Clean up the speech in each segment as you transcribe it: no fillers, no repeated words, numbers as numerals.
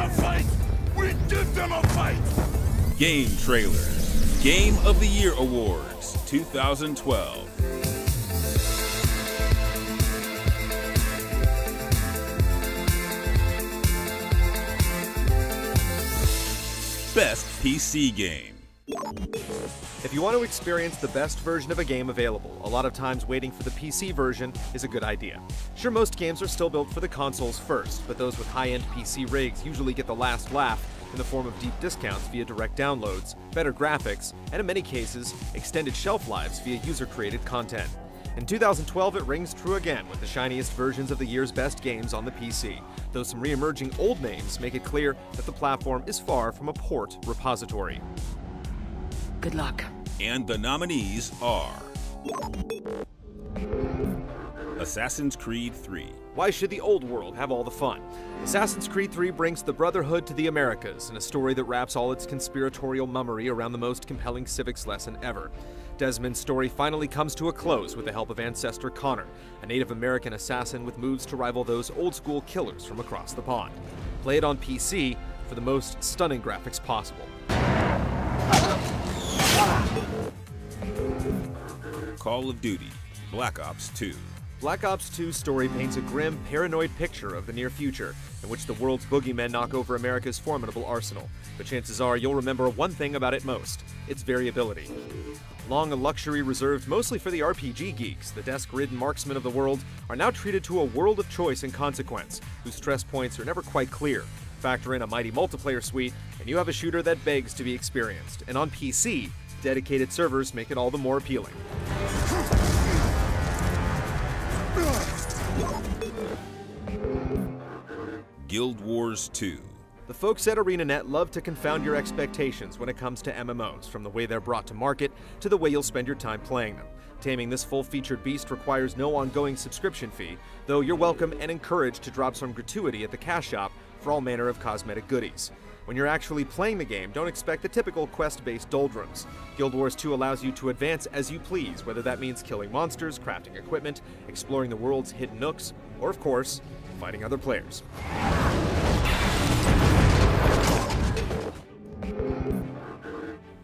a fight! We give them a fight! GameTrailers Game of the Year Awards 2012. Best PC Game. If you want to experience the best version of a game available, a lot of times waiting for the PC version is a good idea. Sure, most games are still built for the consoles first, but those with high-end PC rigs usually get the last laugh in the form of deep discounts via direct downloads, better graphics, and in many cases, extended shelf lives via user-created content. In 2012, it rings true again with the shiniest versions of the year's best games on the PC, though some re-emerging old names make it clear that the platform is far from a port repository. Good luck. And the nominees are Assassin's Creed 3. Why should the old world have all the fun? Assassin's Creed 3 brings the Brotherhood to the Americas in a story that wraps all its conspiratorial mummery around the most compelling civics lesson ever. Desmond's story finally comes to a close with the help of ancestor Connor, a Native American assassin with moves to rival those old-school killers from across the pond. Play it on PC for the most stunning graphics possible. Call of Duty Black Ops 2. Black Ops 2's story paints a grim, paranoid picture of the near future, in which the world's boogeymen knock over America's formidable arsenal. But chances are you'll remember one thing about it most: its variability. Long a luxury reserved mostly for the RPG geeks, the desk-ridden marksmen of the world are now treated to a world of choice and consequence, whose stress points are never quite clear. Factor in a mighty multiplayer suite, and you have a shooter that begs to be experienced. And on PC, dedicated servers make it all the more appealing. Guild Wars 2. The folks at ArenaNet love to confound your expectations when it comes to MMOs, from the way they're brought to market to the way you'll spend your time playing them. Taming this full-featured beast requires no ongoing subscription fee, though you're welcome and encouraged to drop some gratuity at the cash shop for all manner of cosmetic goodies. When you're actually playing the game, don't expect the typical quest-based doldrums. Guild Wars 2 allows you to advance as you please, whether that means killing monsters, crafting equipment, exploring the world's hidden nooks, or of course, fighting other players.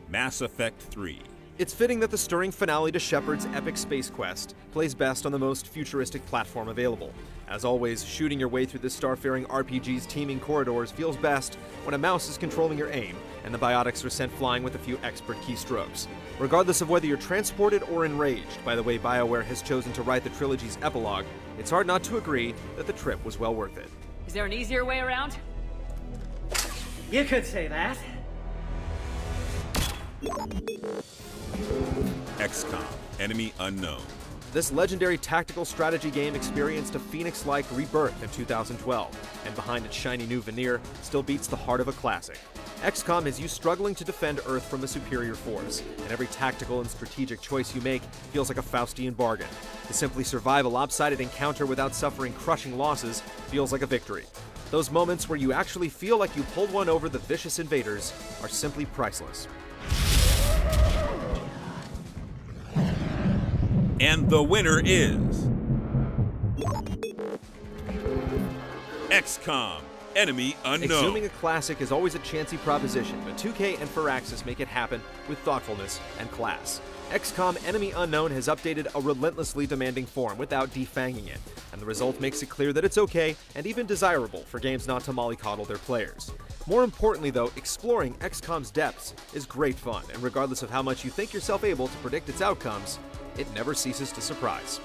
Mass Effect 3. It's fitting that the stirring finale to Shepard's epic space quest plays best on the most futuristic platform available. As always, shooting your way through the starfaring RPG's teeming corridors feels best when a mouse is controlling your aim and the biotics are sent flying with a few expert keystrokes. Regardless of whether you're transported or enraged by the way BioWare has chosen to write the trilogy's epilogue, it's hard not to agree that the trip was well worth it. Is there an easier way around? You could say that. Xcom Enemy Unknown. This legendary tactical strategy game experienced a Phoenix-like rebirth in 2012, and behind its shiny new veneer still beats the heart of a classic. Xcom has you struggling to defend Earth from a superior force, and every tactical and strategic choice you make feels like a Faustian bargain. To simply survive a lopsided encounter without suffering crushing losses feels like a victory. Those moments where you actually feel like you pulled one over the vicious invaders are simply priceless. And the winner is Xcom Enemy Unknown. Exhuming a classic is always a chancy proposition, but 2K and Firaxis make it happen with thoughtfulness and class. Xcom Enemy Unknown has updated a relentlessly demanding form without defanging it, and the result makes it clear that it's okay and even desirable for games not to mollycoddle their players. More importantly though, exploring Xcom's depths is great fun, and regardless of how much you think yourself able to predict its outcomes, it never ceases to surprise.